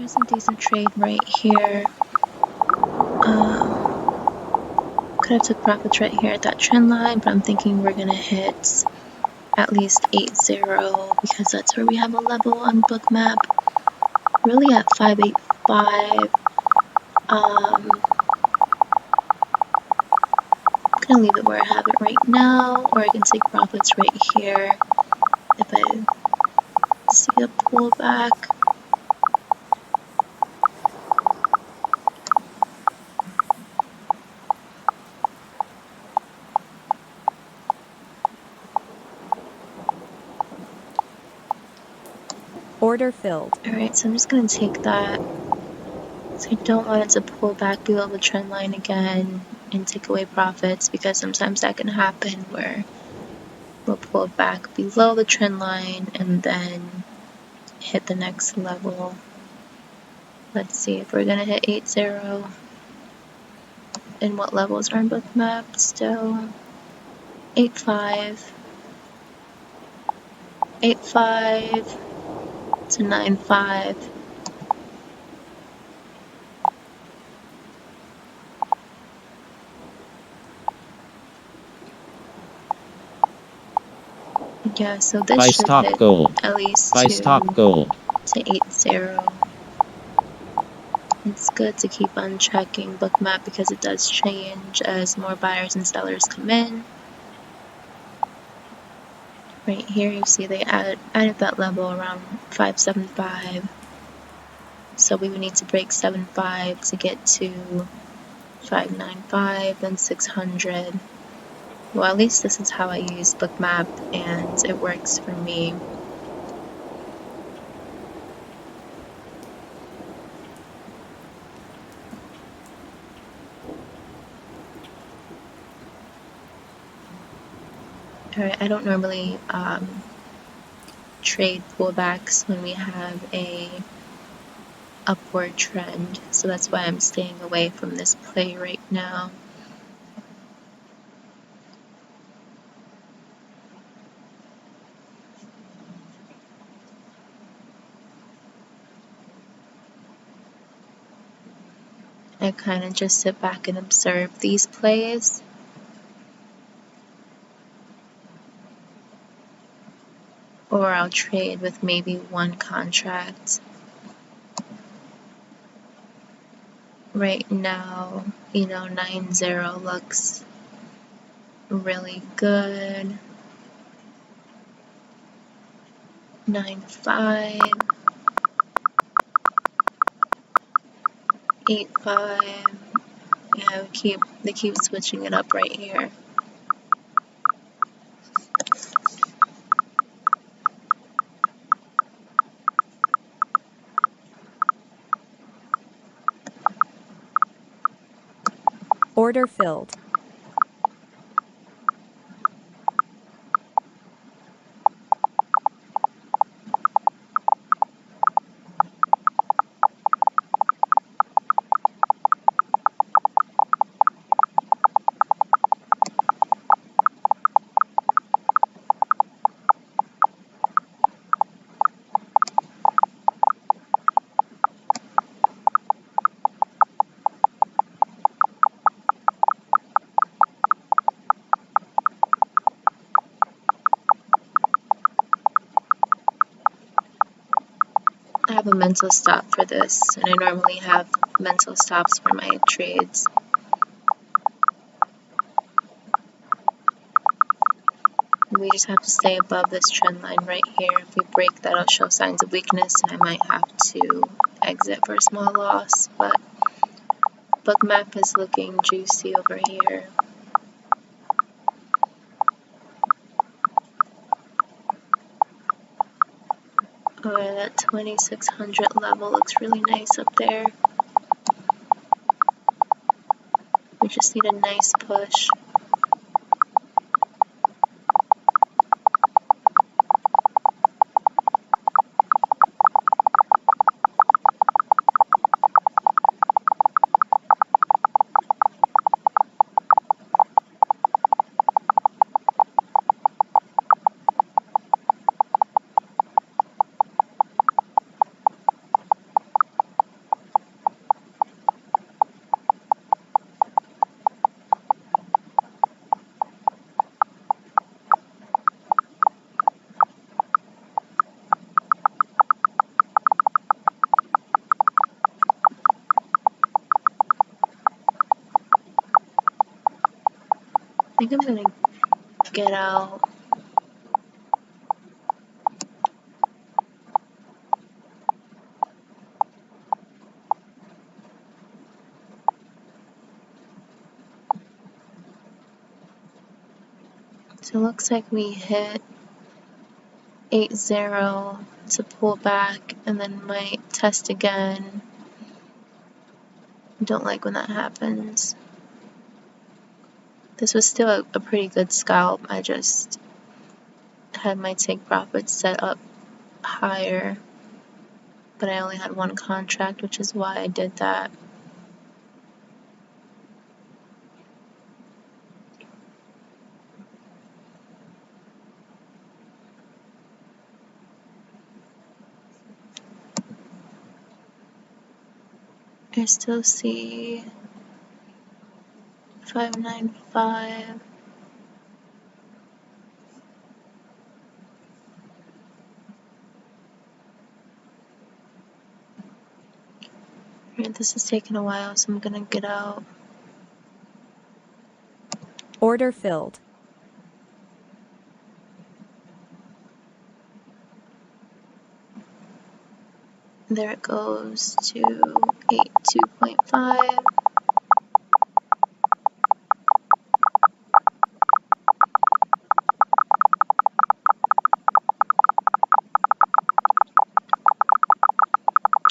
There's a decent trade right here. Could have took profits right here at that trend line, but I'm thinking we're gonna hit at least 8-0 because that's where we have a level on Bookmap. Really at 585. I'm gonna leave it where I have it right now, or I can take profits right here if I see a pullback. Order filled. Alright, so I'm just gonna take that. So I don't want it to pull back below the trend line again and take away profits, because sometimes that can happen where we'll pull back below the trend line and then hit the next level. Let's see if we're gonna hit 8-0. And what levels are in Bookmap still? 8-5. 8-5 to 9-5. Yeah, so this Buy should stop hit gold. at least Buy 2 stop gold. to 8-0. It's good to keep on checking Bookmap because it does change as more buyers and sellers come in. Right here you see they added that level around 575. So we would need to break 7.5 to get to 595, then 600. Well, at least this is how I use Bookmap and it works for me. Alright, I don't normally trade pullbacks when we have a upward trend, so that's why I'm staying away from this play right now. I kind of just sit back and observe these plays. Or I'll trade with maybe one contract. Right now, 9-0 looks really good. 9-5. 8-5. Yeah, they keep switching it up right here. Order filled. I have a mental stop for this, and I normally have mental stops for my trades. We just have to stay above this trend line right here. If we break that, it'll show signs of weakness, and I might have to exit for a small loss, but Bookmap is looking juicy over here. Oh, that 2600 level looks really nice up there. We just need a nice push. think I'm gonna get out. So it looks like we hit 8-0 to pull back and then might test again. Don't like when that happens. This was still a pretty good scalp. I just had my take profit set up higher, but I only had one contract, which is why I did that. I still see 595. Alright, this is taking a while, so I'm gonna get out. Order filled. There it goes to 82.5.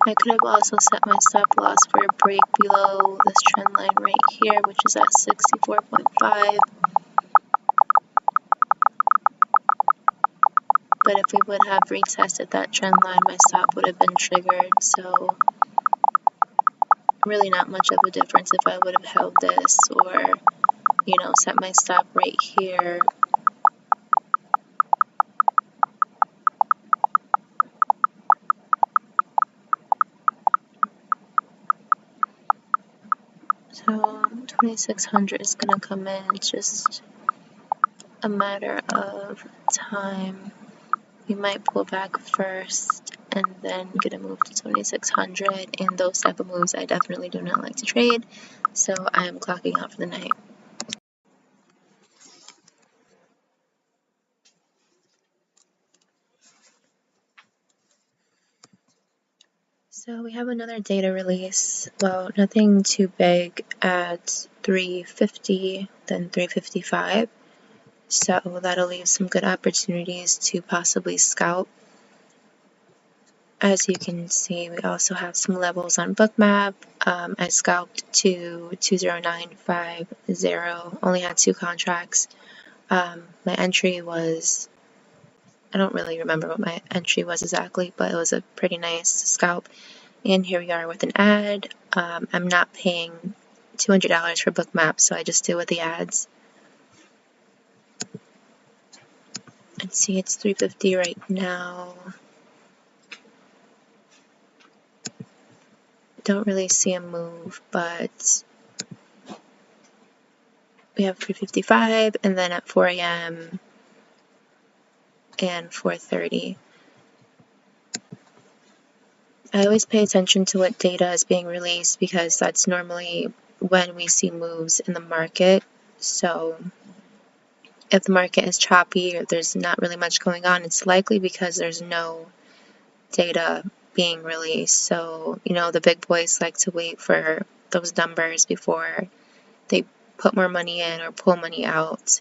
I could have also set my stop loss for a break below this trend line right here, which is at 64.5. But if we would have retested that trend line, my stop would have been triggered. So really not much of a difference if I would have held this or, you know, set my stop right here. So 2600 is going to come in. It's just a matter of time. We might pull back first and then get a move to 2600, and those type of moves I definitely do not like to trade, so I am clocking out for the night. So we have another data release. Well, nothing too big at 350, then 355. So that'll leave some good opportunities to possibly scalp. As you can see, we also have some levels on Bookmap. I scalped to 20950, only had 2 contracts. My entry was, I don't really remember what my entry was exactly, but it was a pretty nice scalp. And here we are with an ad. I'm not paying $200 for Bookmap, so I just do with the ads. Let's see, it's 350 right now. Don't really see a move, but we have 355 and then at 4 a.m. and 4:30. I always pay attention to what data is being released because that's normally when we see moves in the market. So if the market is choppy or there's not really much going on, it's likely because there's no data being released. So, you know, the big boys like to wait for those numbers before they put more money in or pull money out.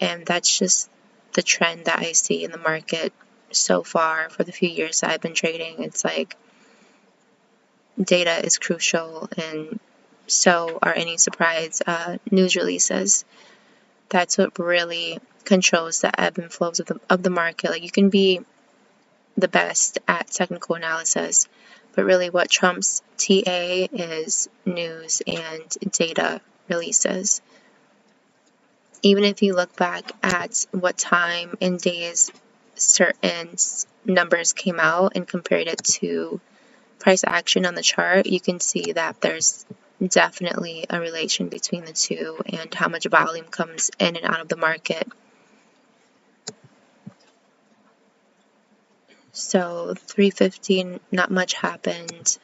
And that's just the trend that I see in the market so far for the few years that I've been trading. It's like data is crucial, and so are any surprise news releases. That's what really controls the ebb and flows of the market. Like, you can be the best at technical analysis, but really what trumps TA is news and data releases. Even if you look back at what time and days certain numbers came out and compared it to price action on the chart, you can see that there's definitely a relation between the two and how much volume comes in and out of the market. So 350, not much happened.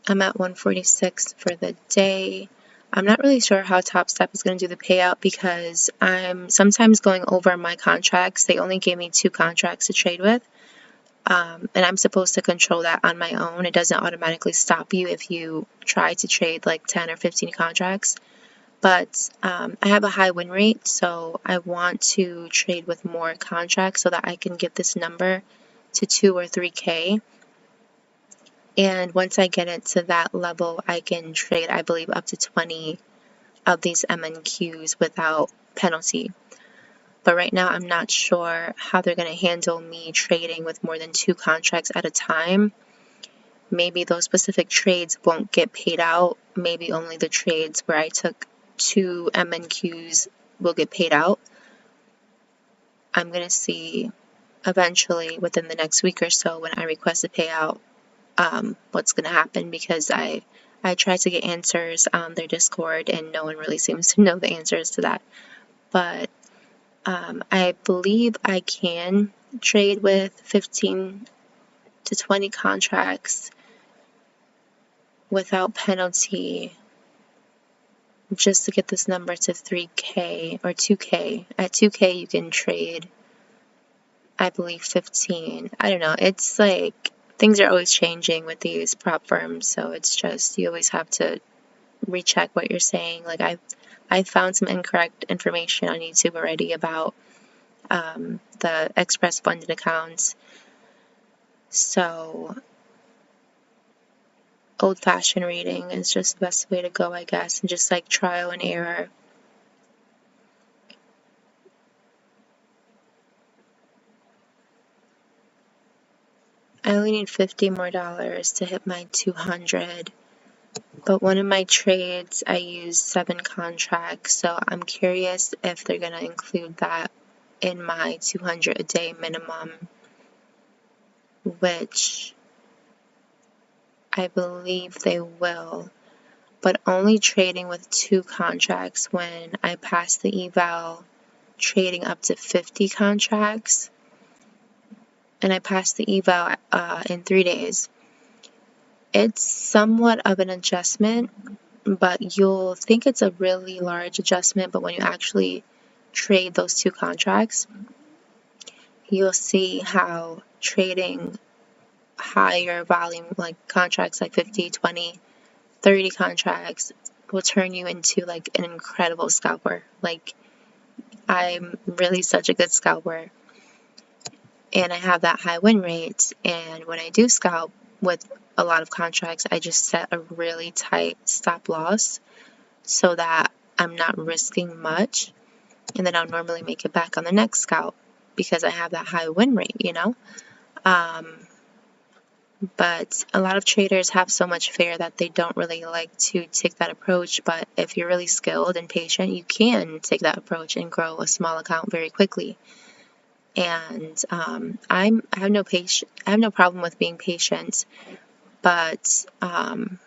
I'm at 146 for the day. I'm not really sure how Top Step is going to do the payout because I'm sometimes going over my contracts. They only gave me 2 contracts to trade with, and I'm supposed to control that on my own. It doesn't automatically stop you if you try to trade like 10 or 15 contracts. But I have a high win rate, so I want to trade with more contracts so that I can get this number to 2 or 3K. And once I get it to that level, I can trade, I believe, up to 20 of these MNQs without penalty. But right now, I'm not sure how they're going to handle me trading with more than 2 contracts at a time. Maybe those specific trades won't get paid out. Maybe only the trades where I took 2 MNQs will get paid out. I'm going to see eventually within the next week or so when I request a payout what's going to happen, because I tried to get answers on their Discord and no one really seems to know the answers to that. But I believe I can trade with 15 to 20 contracts without penalty just to get this number to 3K or 2K. At 2K you can trade, I believe, 15. I don't know. It's like things are always changing with these prop firms, so it's just you always have to recheck what you're saying. Like I found some incorrect information on YouTube already about the express funded accounts. So old-fashioned reading is just the best way to go, I guess, and just like trial and error. I only need $50 more to hit my 200. But one of my trades, I used 7 contracts, so I'm curious if they're going to include that in my 200 a day minimum, which I believe they will, but only trading with 2 contracts when I pass the eval, trading up to 50 contracts, and I passed the eval in 3 days. It's somewhat of an adjustment, but you'll think it's a really large adjustment, but when you actually trade those 2 contracts, you'll see how trading higher volume, like contracts like 50, 20, 30 contracts will turn you into like an incredible scalper. Like, I'm really such a good scalper, and I have that high win rate, and when I do scalp with a lot of contracts, I just set a really tight stop loss so that I'm not risking much, and then I'll normally make it back on the next scalp because I have that high win rate, you know? But a lot of traders have so much fear that they don't really like to take that approach. But if you're really skilled and patient, you can take that approach and grow a small account very quickly. And I have no problem with being patient, but I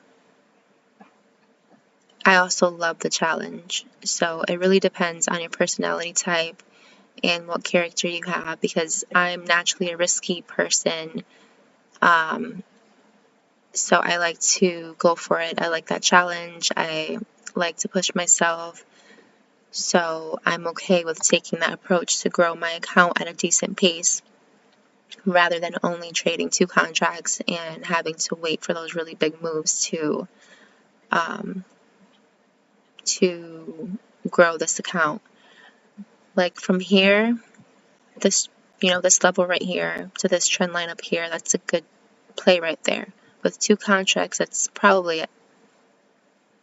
also love the challenge. So it really depends on your personality type and what character you have, because I'm naturally a risky person. So I like to go for it. I like that challenge. I like to push myself. So I'm okay with taking that approach to grow my account at a decent pace rather than only trading 2 contracts and having to wait for those really big moves to grow this account. Like from here, this this level right here to this trend line up here, that's a good play right there. With 2 contracts, that's probably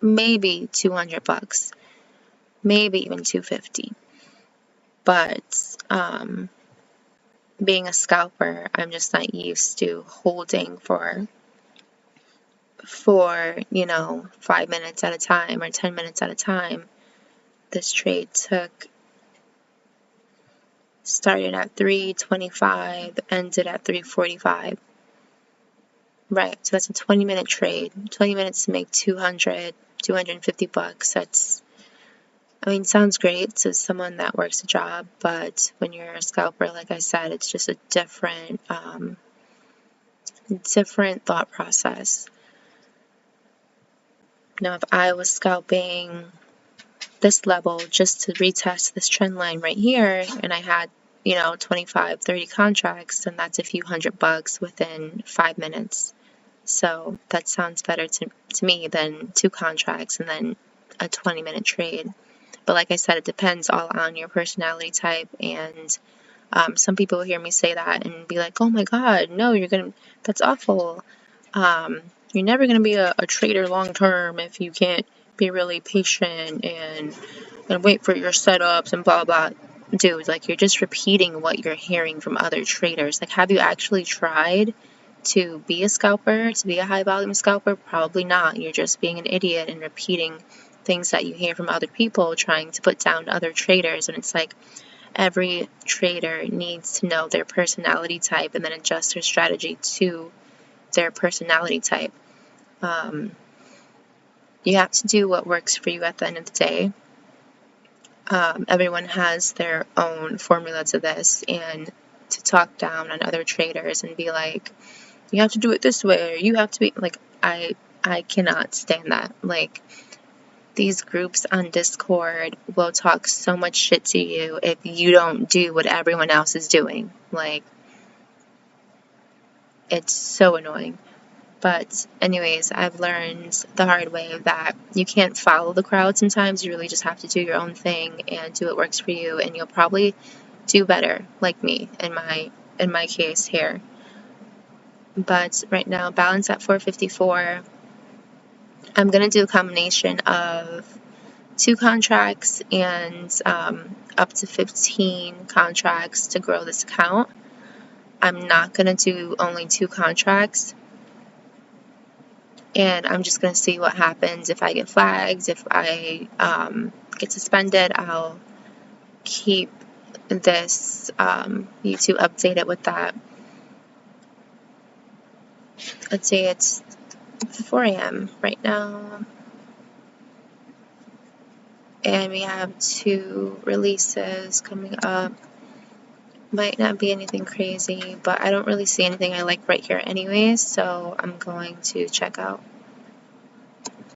maybe $200, maybe even $250. But being a scalper, I'm just not used to holding for 5 minutes at a time or 10 minutes at a time. This trade started at 325, ended at 345. Right, so that's a 20-minute trade. 20 minutes to make $250. That's, sounds great to someone that works a job, but when you're a scalper, like I said, it's just a different thought process. Now, if I was scalping this level just to retest this trend line right here, and I had, 25, 30 contracts, then that's a few $100 within 5 minutes. So that sounds better to me than 2 contracts and then a 20-minute trade. But like I said, it depends all on your personality type, and some people hear me say that and be like, oh my God, no, that's awful. You're never gonna be a trader long term if you can't be really patient and wait for your setups and blah blah. Dude, like, you're just repeating what you're hearing from other traders. Like, have you actually tried to be a scalper, to be a high volume scalper? Probably not. You're just being an idiot and repeating things that you hear from other people, trying to put down other traders. And it's like, every trader needs to know their personality type and then adjust their strategy to their personality type. You have to do what works for you at the end of the day. Everyone has their own formula to this, and to talk down on other traders and be like, you have to do it this way, or you have to be like, I cannot stand that. Like, these groups on Discord will talk so much shit to you if you don't do what everyone else is doing. Like, it's so annoying. But anyways, I've learned the hard way that you can't follow the crowd sometimes. You really just have to do your own thing and do what works for you, and you'll probably do better, like me in my case here. But right now, balance at 454. I'm gonna do a combination of 2 contracts and up to 15 contracts to grow this account. I'm not gonna do only 2 contracts. And I'm just going to see what happens. If I get flagged, if I get suspended, I'll keep this YouTube updated with that. Let's say it's 4 a.m. right now, and we have 2 releases coming up. Might not be anything crazy, but I don't really see anything I like right here anyways, so I'm going to check out.